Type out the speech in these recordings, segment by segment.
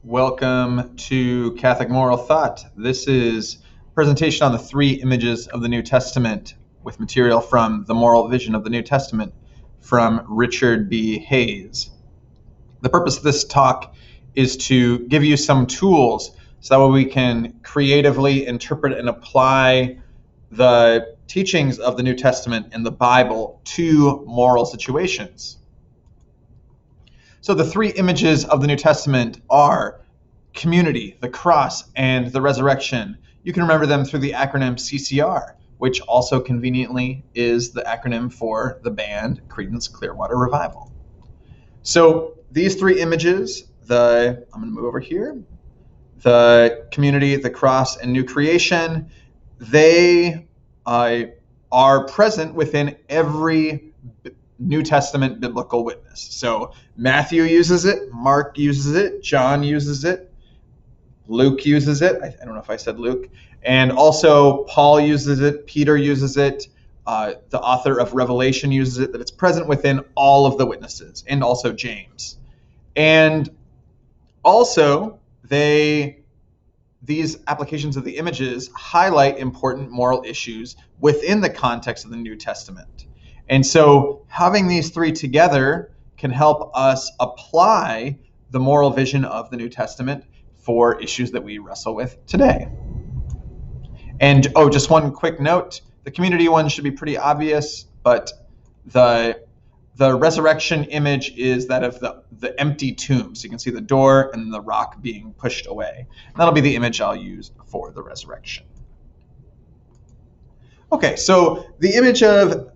Welcome to Catholic Moral Thought. This is a presentation on the three images of the New Testament with material from The Moral Vision of the New Testament from Richard B. Hayes. The purpose of this talk is to give you some tools so that way we can creatively interpret and apply the teachings of the New Testament and the Bible to moral situations. So the three images of the New Testament are community, the cross, and the resurrection. You can remember them through the acronym CCR, which also conveniently is the acronym for the band Creedence Clearwater Revival. So these three images, I'm going to move over here, the community, the cross, and new creation, they are present within every New Testament biblical witness. So Matthew uses it, Mark uses it, John uses it, Luke uses it. I don't know if I said Luke. And also Paul uses it, Peter uses it, the author of Revelation uses it, that it's present within all of the witnesses, and also James. And also these applications of the images highlight important moral issues within the context of the New Testament. And so having these three together can help us apply the moral vision of the New Testament for issues that we wrestle with today. And just one quick note, the community one should be pretty obvious, but the resurrection image is that of the empty tomb. So you can see the door and the rock being pushed away. And that'll be the image I'll use for the resurrection. Okay, so the image of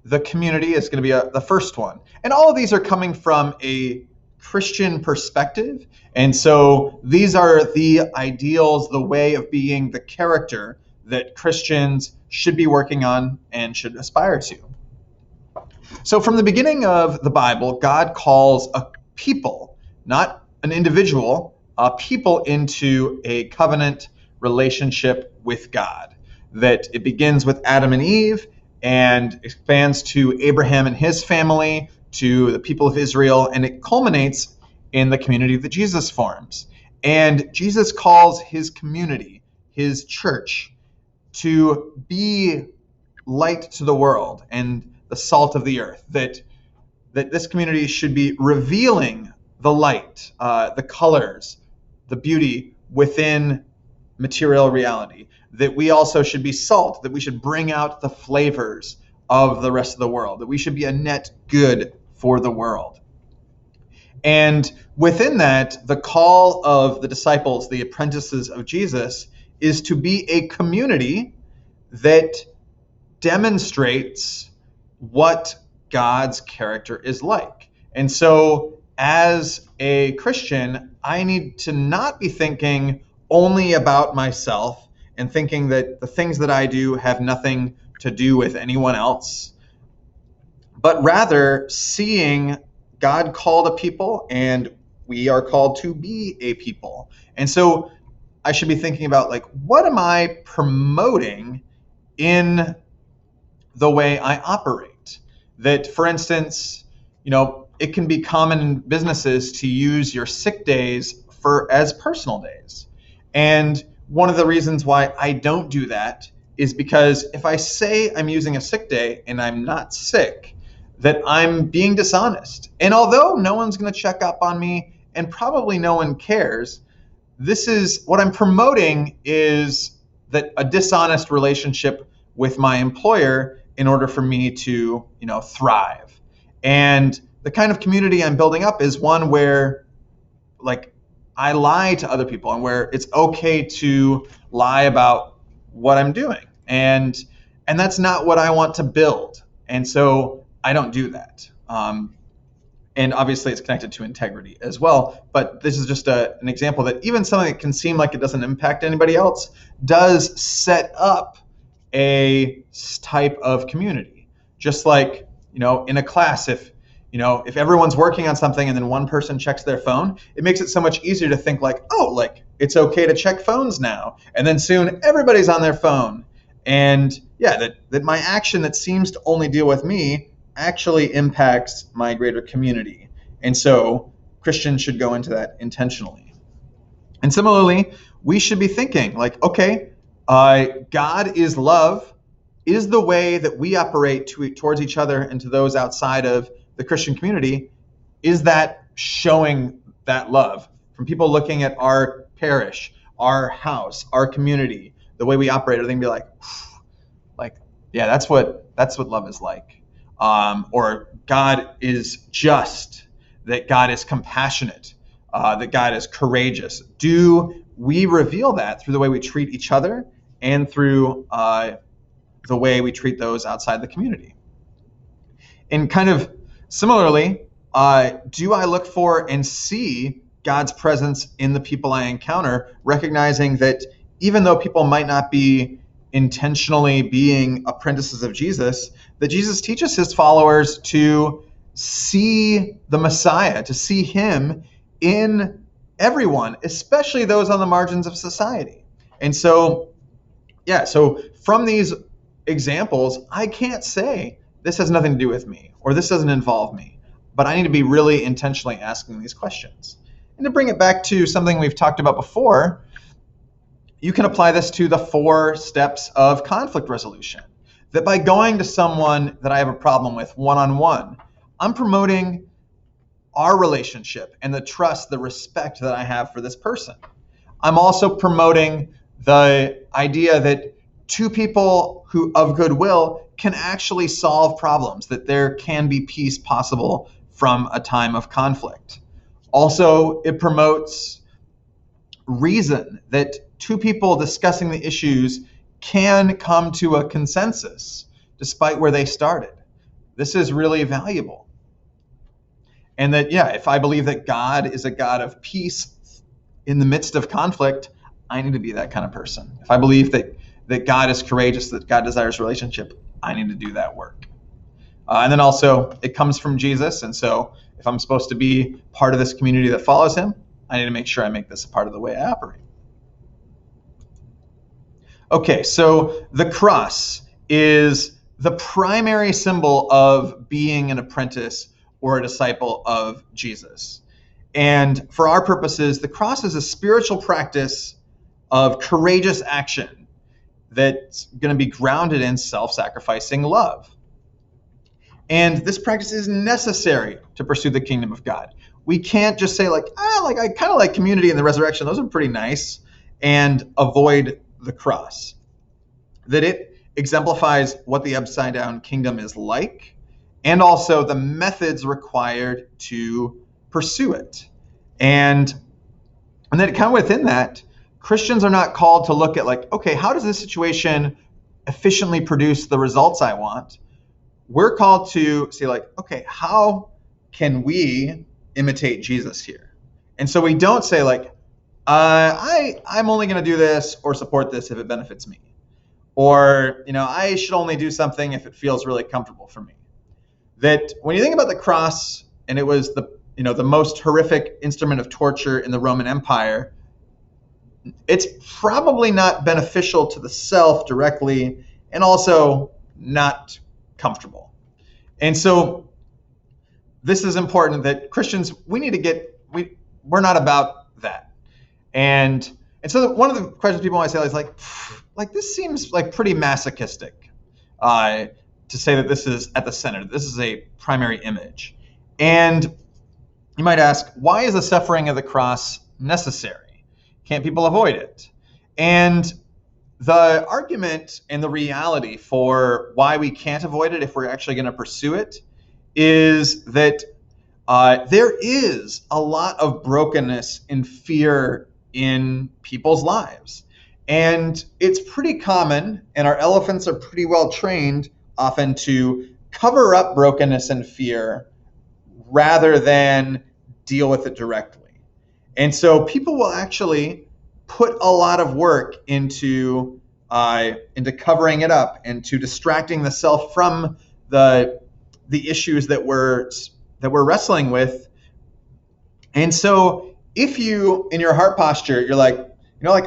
the community is going to be the first one. And all of these are coming from a Christian perspective. And so these are the ideals, the way of being, the character that Christians should be working on and should aspire to. So from the beginning of the Bible, God calls a people, not an individual, a people into a covenant relationship with God. That it begins with Adam and Eve and expands to Abraham and his family, to the people of Israel, and it culminates in the community that Jesus forms. And Jesus calls his community, his church, to be light to the world and the salt of the earth, that this community should be revealing the light, the colors, the beauty within material reality, that we also should be salt, that we should bring out the flavors of the rest of the world, that we should be a net good for the world. And within that, the call of the disciples, the apprentices of Jesus, is to be a community that demonstrates what God's character is like. And so as a Christian, I need to not be thinking only about myself and thinking that the things that I do have nothing to do with anyone else, but rather seeing God called a people and we are called to be a people. And so I should be thinking about, what am I promoting in the way I operate? That, for instance, it can be common in businesses to use your sick days as personal days. And one of the reasons why I don't do that is because if I say I'm using a sick day and I'm not sick, that I'm being dishonest. And although no one's going to check up on me and probably no one cares, this is what I'm promoting, is that a dishonest relationship with my employer in order for me to, thrive. And the kind of community I'm building up is one where, I lie to other people and where it's okay to lie about what I'm doing. And that's not what I want to build. And so I don't do that. And obviously it's connected to integrity as well. But this is just an example that even something that can seem like it doesn't impact anybody else does set up a type of community. Just like, in a class, if everyone's working on something and then one person checks their phone, it makes it so much easier to think it's okay to check phones now. And then soon everybody's on their phone. And that my action that seems to only deal with me actually impacts my greater community. And so Christians should go into that intentionally. And similarly, we should be thinking like, okay, God is love. Is the way that we operate towards each other and to those outside of the Christian community, is that showing that love? From people looking at our parish, our house, our community, the way we operate, are they gonna be like, yeah, that's what love is like. Or God is just, that God is compassionate, that God is courageous. Do we reveal that through the way we treat each other and through the way we treat those outside the community? And kind of similarly, do I look for and see God's presence in the people I encounter, recognizing that even though people might not be intentionally being apprentices of Jesus, that Jesus teaches his followers to see the Messiah, to see him in everyone, especially those on the margins of society. And so, yeah, so from these examples, I can't say this has nothing to do with me or this doesn't involve me, but I need to be really intentionally asking these questions. And to bring it back to something we've talked about before, you can apply this to the 4 steps of conflict resolution. That by going to someone that I have a problem with one-on-one, I'm promoting our relationship and the trust, the respect that I have for this person. I'm also promoting the idea that 2 people who of goodwill can actually solve problems, that there can be peace possible from a time of conflict. Also, it promotes reason, that 2 people discussing the issues can come to a consensus despite where they started. This is really valuable. And that, yeah, if I believe that God is a God of peace in the midst of conflict, I need to be that kind of person. If I believe that God is courageous, that God desires relationship, I need to do that work. And then also, it comes from Jesus. And so if I'm supposed to be part of this community that follows him, I need to make sure I make this a part of the way I operate. Okay, so the cross is the primary symbol of being an apprentice or a disciple of Jesus. And for our purposes, the cross is a spiritual practice of courageous action that's going to be grounded in self-sacrificing love. And this practice is necessary to pursue the kingdom of God. We can't just say I kind of like community and the resurrection, those are pretty nice, and avoid the cross. That it exemplifies what the upside down kingdom is like, and also the methods required to pursue it. And then kind of within that, Christians are not called to look at okay, how does this situation efficiently produce the results I want? We're called to say okay, how can we imitate Jesus here? And so we don't say I'm only going to do this or support this if it benefits me. Or, I should only do something if it feels really comfortable for me. That when you think about the cross, and it was the most horrific instrument of torture in the Roman Empire, it's probably not beneficial to the self directly, and also not comfortable. And so this is important that Christians, we're not about that. And so one of the questions people might say is this seems pretty masochistic to say that this is at the center. This is a primary image. And you might ask, why is the suffering of the cross necessary? Can't people avoid it? And the argument and the reality for why we can't avoid it if we're actually going to pursue it is that there is a lot of brokenness and fear in people's lives. And it's pretty common, and our elephants are pretty well trained often to cover up brokenness and fear rather than deal with it directly. And so people will actually put a lot of work into covering it up and to distracting the self from the issues that we're wrestling with. And so if you, in your heart posture, you're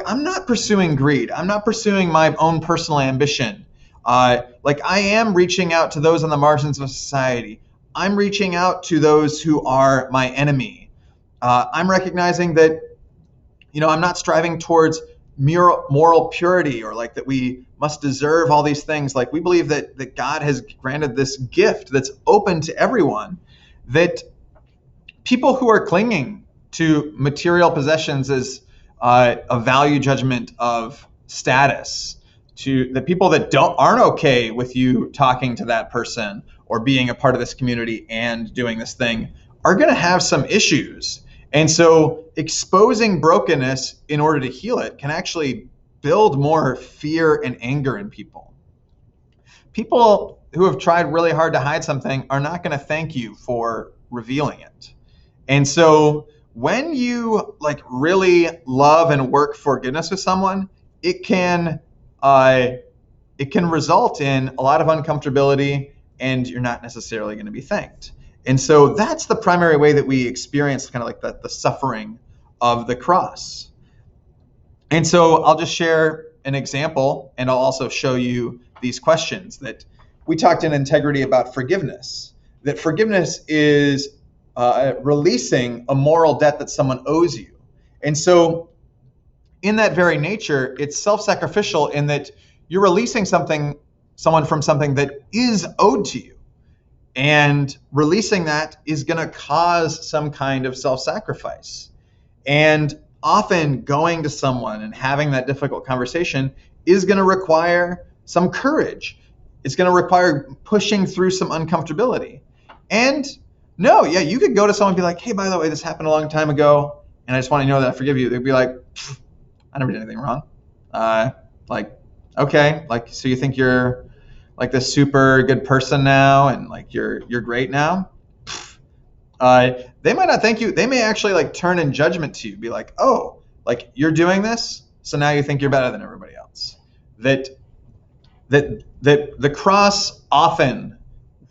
I'm not pursuing greed. I'm not pursuing my own personal ambition. I am reaching out to those on the margins of society. I'm reaching out to those who are my enemy. I'm recognizing that, I'm not striving towards moral purity, or like that we must deserve all these things. Like, we believe that God has granted this gift that's open to everyone, that people who are clinging to material possessions as a value judgment of status, to the people that aren't okay with you talking to that person or being a part of this community and doing this thing, are going to have some issues. And so exposing brokenness in order to heal it can actually build more fear and anger in people. People who have tried really hard to hide something are not going to thank you for revealing it. And so when you like really love and work for goodness with someone, it can result in a lot of uncomfortability, and you're not necessarily going to be thanked. And so that's the primary way that we experience kind of like the suffering of the cross. And so I'll just share an example, and I'll also show you these questions. That we talked in Integrity about forgiveness, that forgiveness is releasing a moral debt that someone owes you. And so in that very nature, it's self-sacrificial in that you're releasing someone from something that is owed to you. And releasing that is going to cause some kind of self-sacrifice. And often going to someone and having that difficult conversation is going to require some courage. It's going to require pushing through some uncomfortability. And you could go to someone and be like, hey, by the way, this happened a long time ago, and I just want to know that I forgive you. They'd be like, I never did anything wrong. Okay, like, so you think you're like this super good person now, and like you're great now? They might not thank you. They may actually like turn in judgment to you, be like, oh, like you're doing this, so now you think you're better than everybody else. That the cross often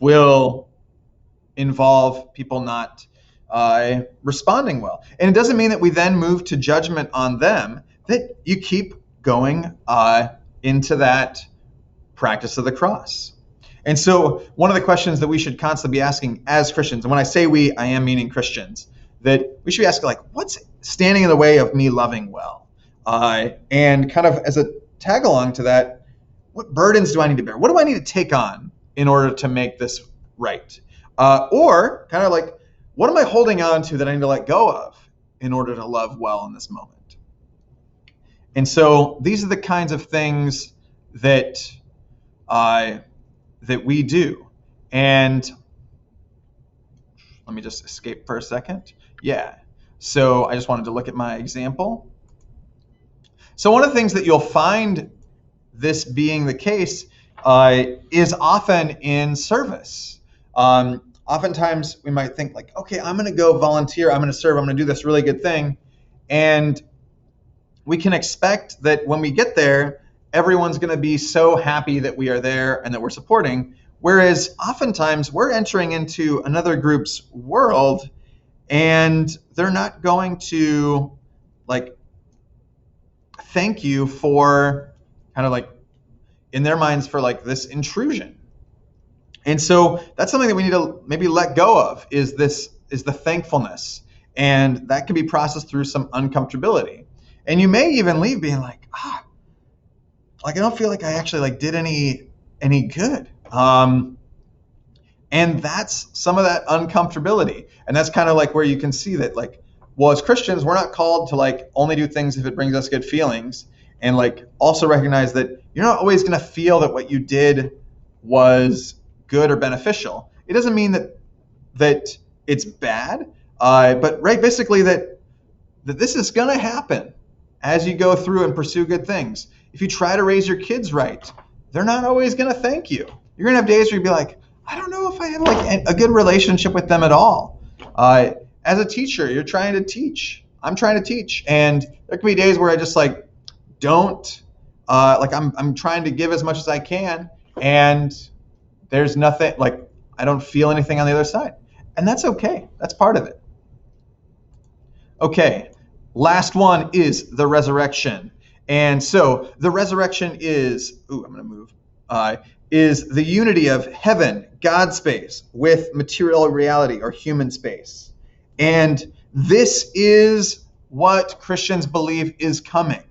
will involve people not responding well. And it doesn't mean that we then move to judgment on them, that you keep going into that practice of the cross. And so one of the questions that we should constantly be asking as Christians, and when I say we, I am meaning Christians, that we should be asking, like, what's standing in the way of me loving well? And kind of as a tag along to that, what burdens do I need to bear? What do I need to take on in order to make this right? Or kind of like, what am I holding on to that I need to let go of in order to love well in this moment? And so these are the kinds of things that we do. And let me just escape for a second. Yeah. So I just wanted to look at my example. So one of the things that you'll find this being the case is often in service. Oftentimes we might think like, okay, I'm going to go volunteer. I'm going to serve. I'm going to do this really good thing. And we can expect that when we get there, everyone's going to be so happy that we are there and that we're supporting. Whereas oftentimes we're entering into another group's world and they're not going to like thank you for kind of like in their minds for like this intrusion. And so that's something that we need to maybe let go of, is the thankfulness. And that can be processed through some uncomfortability. And you may even leave being like, like I don't feel like I actually like did any good. And that's some of that uncomfortability. And that's kind of like where you can see that like, well, as Christians, we're not called to like only do things if it brings us good feelings, and like also recognize that you're not always going to feel that what you did was good or beneficial. It doesn't mean that it's bad, but right, basically that this is going to happen as you go through and pursue good things. If you try to raise your kids right, they're not always going to thank you. You're going to have days where you'll be like, I don't know if I have like a good relationship with them at all. As a teacher, you're trying to teach. I'm trying to teach, and there can be days where I just like don't like I'm trying to give as much as I can, and there's nothing, like I don't feel anything on the other side, and that's okay. That's part of it. Okay, last one is the resurrection. And so the resurrection is, is the unity of heaven, God space, with material reality or human space. And this is what Christians believe is coming.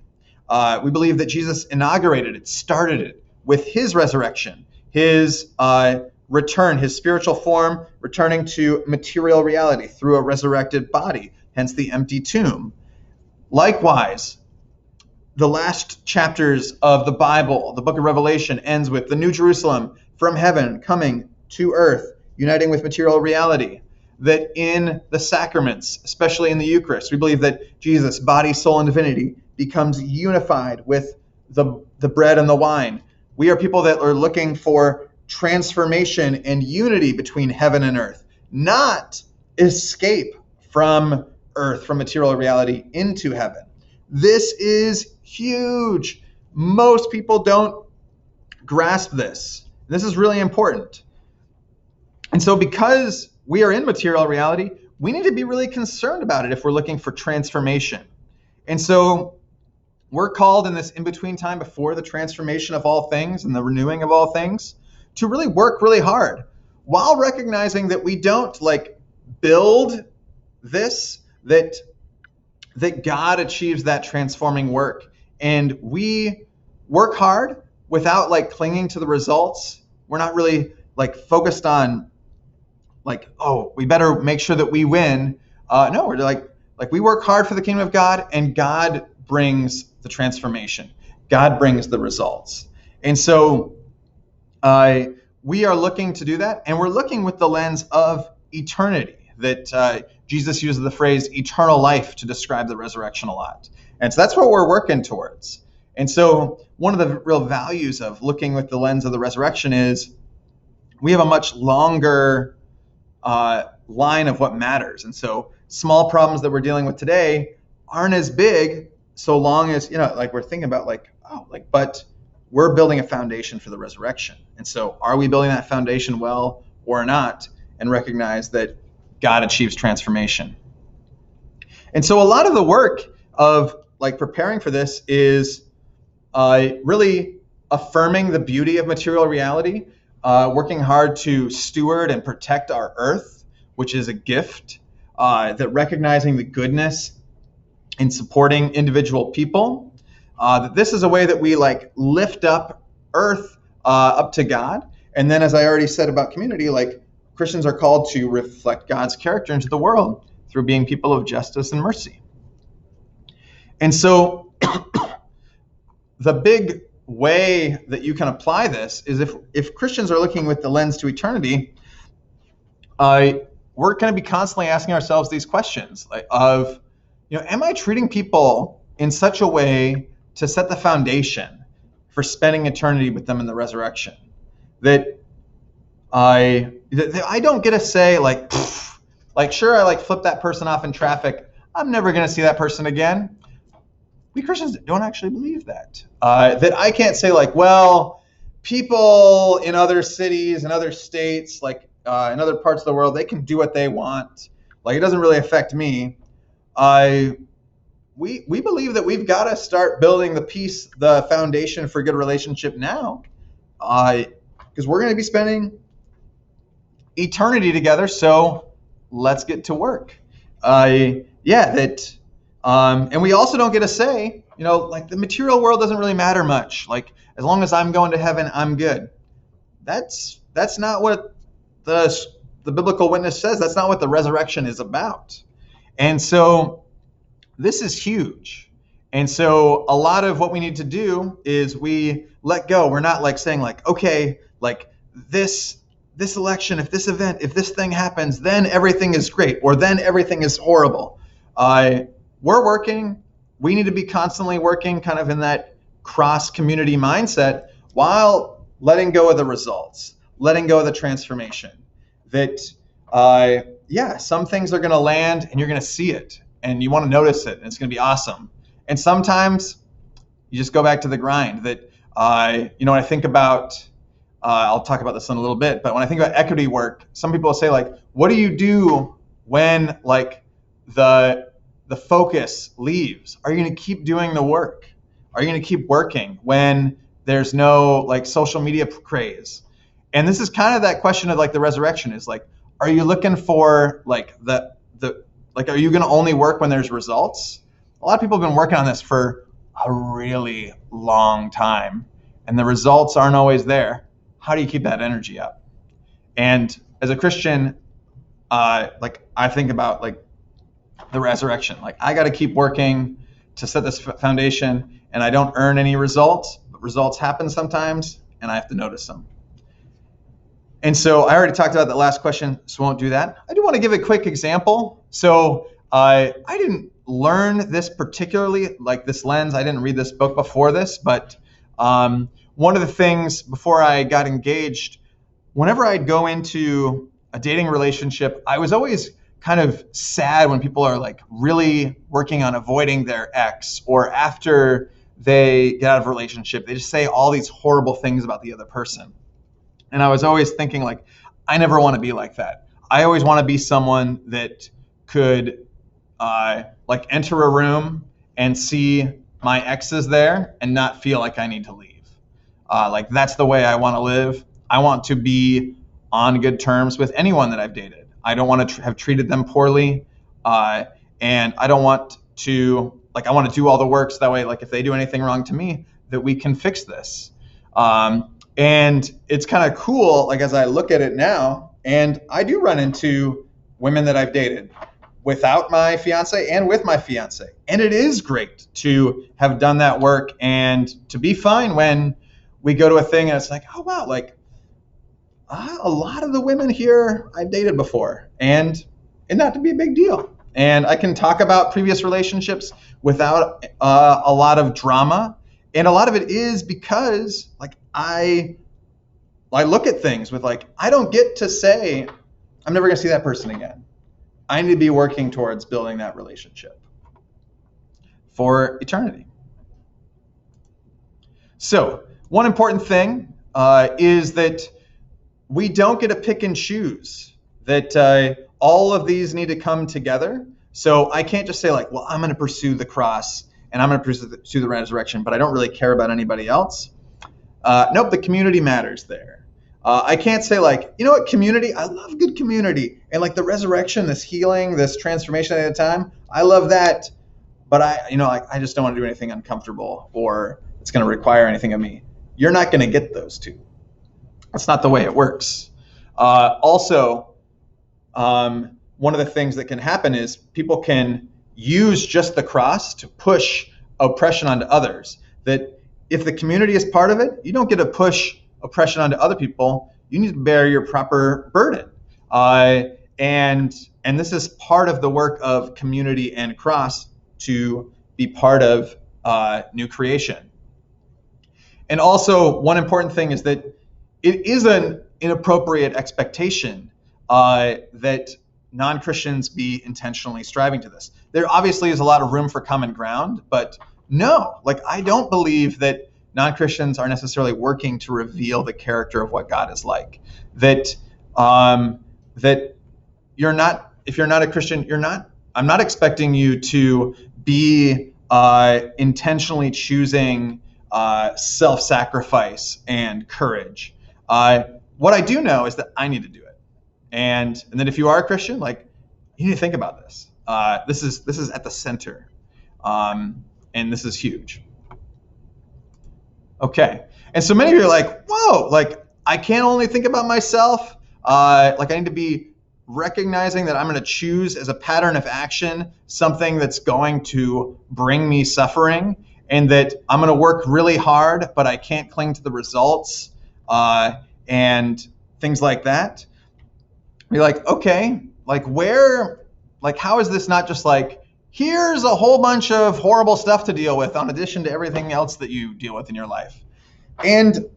We believe that Jesus inaugurated it, started it with his resurrection, his return, his spiritual form returning to material reality through a resurrected body, hence the empty tomb. Likewise, the last chapters of the Bible, the book of Revelation, ends with the New Jerusalem from heaven coming to earth, uniting with material reality. That in the sacraments, especially in the Eucharist, we believe that Jesus, body, soul, and divinity, becomes unified with the bread and the wine. We are people that are looking for transformation and unity between heaven and earth, not escape from earth, from material reality into heaven. This is huge. Most people don't grasp this. This is really important. And so because we are in material reality, we need to be really concerned about it if we're looking for transformation. And so we're called in this in-between time before the transformation of all things and the renewing of all things to really work really hard while recognizing that we don't build this, that God achieves that transforming work. And we work hard without clinging to the results. We're not really focused on we better make sure that we win. No, we're we work hard for the kingdom of God, and God brings the transformation. God brings the results. And so we are looking to do that, and we're looking with the lens of eternity, that Jesus uses the phrase eternal life to describe the resurrection a lot. And so that's what we're working towards. And so one of the real values of looking with the lens of the resurrection is we have a much longer line of what matters. And so small problems that we're dealing with today aren't as big so long as, we're thinking about but we're building a foundation for the resurrection. And so are we building that foundation well or not, and recognize that God achieves transformation. And so a lot of the work of preparing for this is really affirming the beauty of material reality, working hard to steward and protect our earth, which is a gift, that recognizing the goodness in supporting individual people, that this is a way that we lift up earth up to God. And then, as I already said about community, Christians are called to reflect God's character into the world through being people of justice and mercy. And so the big way that you can apply this is if Christians are looking with the lens to eternity, we're going to be constantly asking ourselves these questions am I treating people in such a way to set the foundation for spending eternity with them in the resurrection? That I don't get to say sure, I flip that person off in traffic, I'm never going to see that person again. We Christians don't actually believe that. That I can't say people in other cities and other states, in other parts of the world, they can do what they want. It doesn't really affect me. We believe that we've got to start building the foundation for good relationship now, because we're going to be spending eternity together. So let's get to work. And we also don't get to say, the material world doesn't really matter much. As long as I'm going to heaven, I'm good. That's not what the biblical witness says. That's not what the resurrection is about. And so this is huge. And so a lot of what we need to do is we let go. We're not saying okay, this election, if this event, if this thing happens, then everything is great, or then everything is horrible. We're working. We need to be constantly working kind of in that cross-community mindset while letting go of the results, letting go of the transformation. That, some things are going to land and you're going to see it and you want to notice it and it's going to be awesome. And sometimes you just go back to the grind. That, when I think about, I'll talk about this in a little bit, but when I think about equity work, some people will say what do you do when the focus leaves? Are you going to keep doing the work? Are you going to keep working when there's no social media craze? And this is kind of that question of the resurrection is are you looking for are you going to only work when there's results? a lot of people have been working on this for a really long time, and the results aren't always there. How do you keep that energy up? And as a Christian, like I think about like the resurrection. Like I got to keep working to set this foundation, and I don't earn any results, but results happen sometimes, and I have to notice them. And so I already talked about that last question, so I won't do that. I do want to give a quick example. So I didn't learn this particularly, like this lens. I didn't read this book before this, but one of the things before I got engaged, whenever I'd go into a dating relationship, I was always kind of sad when people are like really working on avoiding their ex, or after they get out of a relationship, they just say all these horrible things about the other person. And I was always thinking like, I never want to be like that. I always want to be someone that could like enter a room and see my exes there and not feel like I need to leave. Like that's the way I want to live. I want to be on good terms with anyone that I've dated. I don't want to have treated them poorly. And I don't want to, like, I want to do all the work so that way, like if they do anything wrong to me, that we can fix this. And it's kind of cool, like as I look at it now, and I do run into women that I've dated without my fiance and with my fiance. And it is great to have done that work and to be fine when we go to a thing and it's like, oh wow, like a lot of the women here I've dated before, and not to be a big deal. And I can talk about previous relationships without a lot of drama. And a lot of it is because like I look at things with like, I don't get to say, I'm never going to see that person again. I need to be working towards building that relationship for eternity. So one important thing is that we don't get to pick and choose, that all of these need to come together. So I can't just say like, well, I'm going to pursue the cross and I'm going to pursue the resurrection, but I don't really care about anybody else. Nope, the community matters there. I can't say like, you know what, community, I love good community. And like the resurrection, this healing, this transformation at a time, I love that. But I just don't want to do anything uncomfortable or it's going to require anything of me. You're not going to get those two. That's not the way it works. Also, one of the things that can happen is people can use just the cross to push oppression onto others. That if the community is part of it, you don't get to push oppression onto other people. You need to bear your proper burden. And this is part of the work of community and cross to be part of new creation. And also, one important thing is that it is an inappropriate expectation that non-Christians be intentionally striving to this. There obviously is a lot of room for common ground, but no, like I don't believe that non-Christians are necessarily working to reveal the character of what God is like. That that you're not, if you're not a Christian, I'm not expecting you to be intentionally choosing self-sacrifice and courage. What I do know is that I need to do it. And then if you are a Christian, like you need to think about this. This is at the center. And this is huge. Okay. And so many of you are like, whoa, like I can't only think about myself. Like I need to be recognizing that I'm going to choose as a pattern of action something that's going to bring me suffering, and that I'm going to work really hard, but I can't cling to the results and things like that. Be like, okay, like how is this not just like, here's a whole bunch of horrible stuff to deal with in addition to everything else that you deal with in your life. And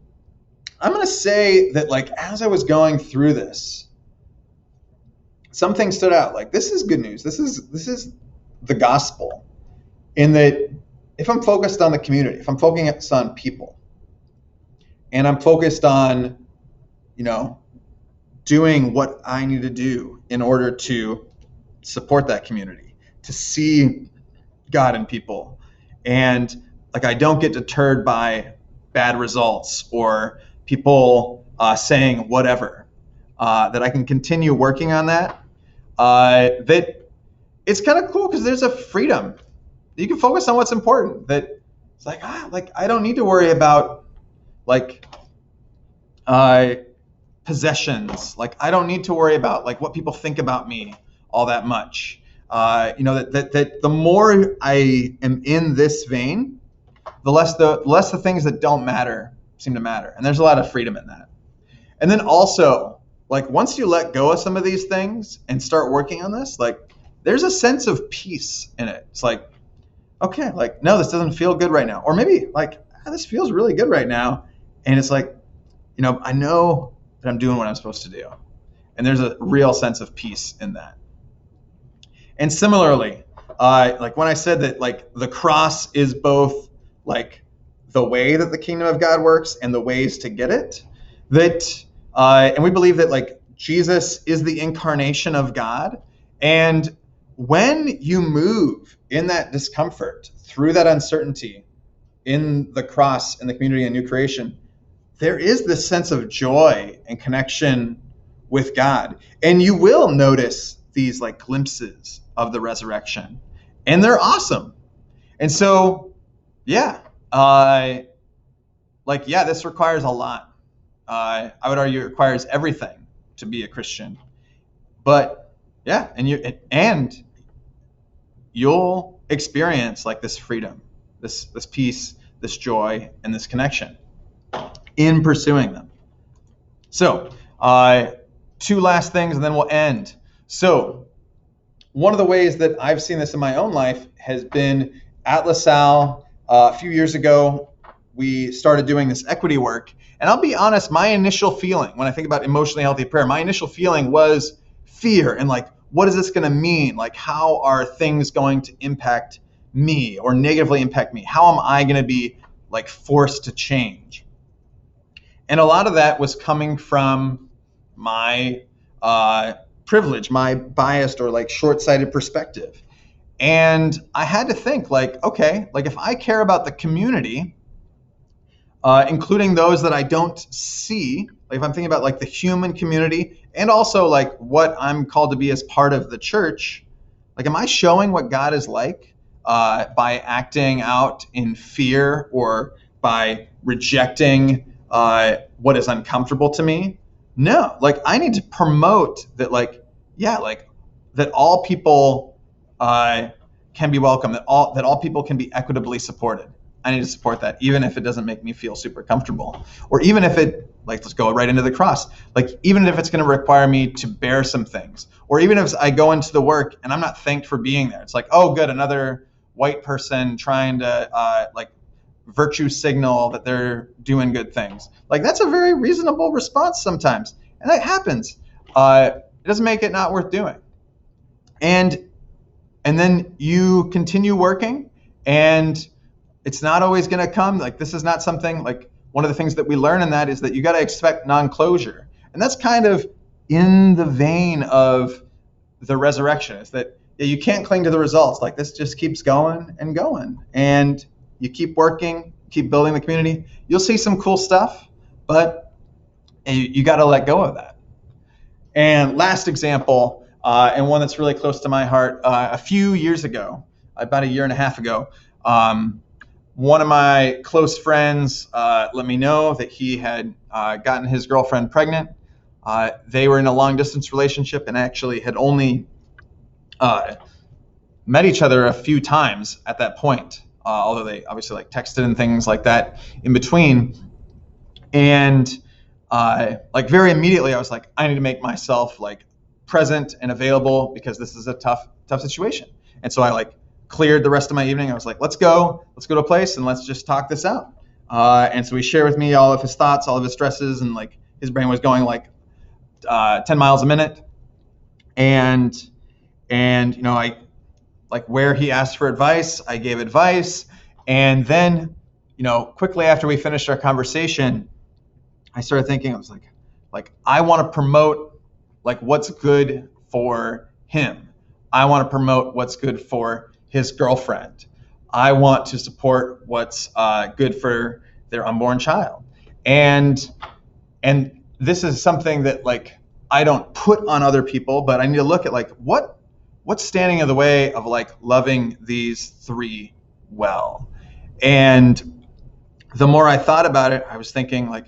I'm going to say that like, as I was going through this, something stood out. Like, this is good news. This is the gospel, in that if I'm focused on the community, if I'm focused on people, and I'm focused on, doing what I need to do in order to support that community, to see God in people, and like I don't get deterred by bad results or people saying whatever, that I can continue working on that. That it's kind of cool because there's a freedom You can focus on what's important. That it's like, I don't need to worry about like possessions. Like I don't need to worry about like what people think about me all that much. That the more I am in this vein, the less the things that don't matter seem to matter. And there's a lot of freedom in that. And then also, like once you let go of some of these things and start working on this, like there's a sense of peace in it. It's like, okay, like no, this doesn't feel good right now. Or maybe like this feels really good right now. And it's like, I know that I'm doing what I'm supposed to do. And there's a real sense of peace in that. And similarly, like when I said that like the cross is both like the way that the kingdom of God works and the ways to get it, and we believe that like Jesus is the incarnation of God. And when you move in that discomfort, through that uncertainty, in the cross, in the community and new creation, there is this sense of joy and connection with God. And you will notice these like glimpses of the resurrection. And they're awesome. And so, this requires a lot. I would argue it requires everything to be a Christian. But and you'll experience like this freedom, this peace, this joy, and this connection in pursuing them. So, two last things and then we'll end. So, one of the ways that I've seen this in my own life has been at Salle. A few years ago, we started doing this equity work. And I'll be honest, my initial feeling when I think about emotionally healthy prayer, my initial feeling was fear and like, what is this going to mean? Like, how are things going to impact me or negatively impact me? How am I going to be like forced to change? And a lot of that was coming from my privilege, my biased or like short-sighted perspective. And I had to think like, okay, like if I care about the community, including those that I don't see, like if I'm thinking about like the human community and also like what I'm called to be as part of the church, like am I showing what God is like by acting out in fear or by rejecting what is uncomfortable to me? No, like I need to promote that, like, that all people can be welcome, that all people can be equitably supported. I need to support that, even if it doesn't make me feel super comfortable, or even if it, like, let's go right into the cross. Like, even if it's going to require me to bear some things, or even if I go into the work and I'm not thanked for being there. It's like, oh, good, another white person trying to virtue signal that they're doing good things. Like, that's a very reasonable response sometimes, and that happens. It doesn't make it not worth doing. And then you continue working, and it's not always going to come. Like, this is not something, like, one of the things that we learn in that is that you got to expect non-closure. And that's kind of in the vein of the resurrection, is that you can't cling to the results. Like, this just keeps going and going. And you keep working, keep building the community. You'll see some cool stuff, but you got to let go of that. And last example, and one that's really close to my heart, a few years ago, about a year and a half ago, one of my close friends let me know that he had gotten his girlfriend pregnant. They were in a long distance relationship and actually had only met each other a few times at that point, although they obviously like texted and things like that in between. And like very immediately, I was like, I need to make myself like present and available because this is a tough situation. And so I like cleared the rest of my evening. I was like, let's go to a place and let's just talk this out. And so he shared with me all of his thoughts, all of his stresses, and like his brain was going like 10 miles a minute. And you know, I like where he asked for advice, I gave advice. And then, you know, quickly after we finished our conversation, I started thinking, I was like I want to promote like what's good for him. I want to promote what's good for his girlfriend. I want to support what's good for their unborn child. And this is something that like I don't put on other people, but I need to look at like what what's standing in the way of like loving these three well? And the more I thought about it, I was thinking like,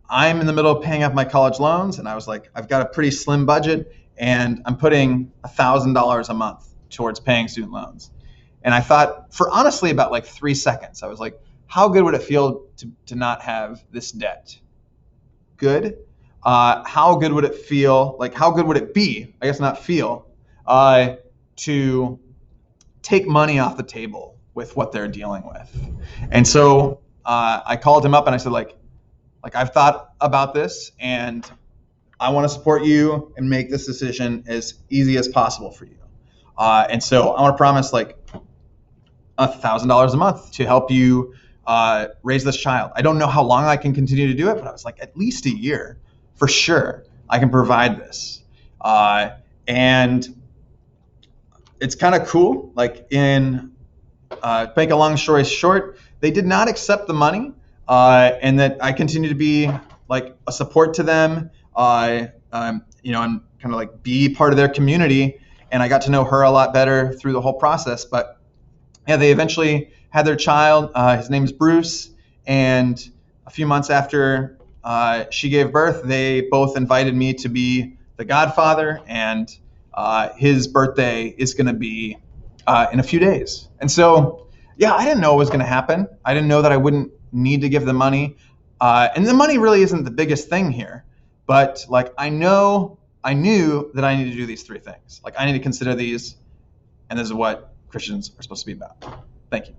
I'm in the middle of paying off my college loans, and I was like, I've got a pretty slim budget, and I'm putting $1,000 a month towards paying student loans. And I thought for honestly about like 3 seconds, I was like, how good would it feel to not have this debt? Good. How good would it feel? Like, how good would it be? I guess not feel, to take money off the table with what they're dealing with. And so I called him up and I said, like I've thought about this, and I want to support you and make this decision as easy as possible for you. And so I want to promise like $1,000 a month to help you raise this child. I don't know how long I can continue to do it, but I was like, at least a year for sure I can provide this. And it's kind of cool. Like in make a long story short, they did not accept the money, and that I continue to be like a support to them. And kind of like be part of their community. And I got to know her a lot better through the whole process. But yeah, they eventually had their child. His name is Bruce. And a few months after she gave birth, they both invited me to be the godfather. And his birthday is going to be in a few days. And so, yeah, I didn't know what was going to happen. I didn't know that I wouldn't need to give the money. And the money really isn't the biggest thing here. But like I knew that I need to do these three things. Like I need to consider these, and this is what Christians are supposed to be about. Thank you.